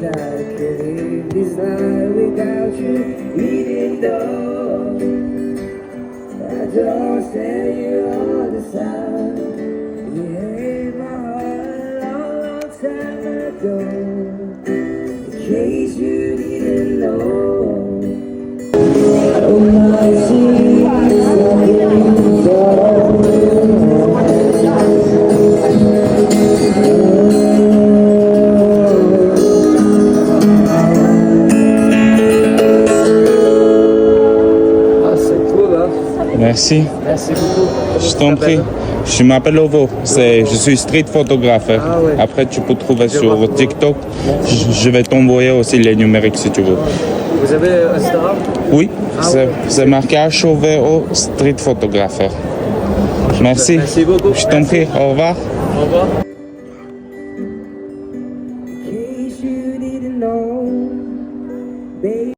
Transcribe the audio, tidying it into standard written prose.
that I can live this life without you, even though I don't tell you all the time. You hate my heart a long, long time ago. In case you didn't know, oh my Merci. Merci beaucoup. Je t'en prie. Je m'appelle Ovo. Je suis street photographe. Ah ouais. Après, tu peux trouver sur TikTok. Je vais t'envoyer aussi les numériques si tu veux. Vous avez Instagram? Oui, c'est marqué HOVO street photographe. Merci. Merci beaucoup. Je t'en prie. Au revoir. Au revoir. in case you didn't know, baby.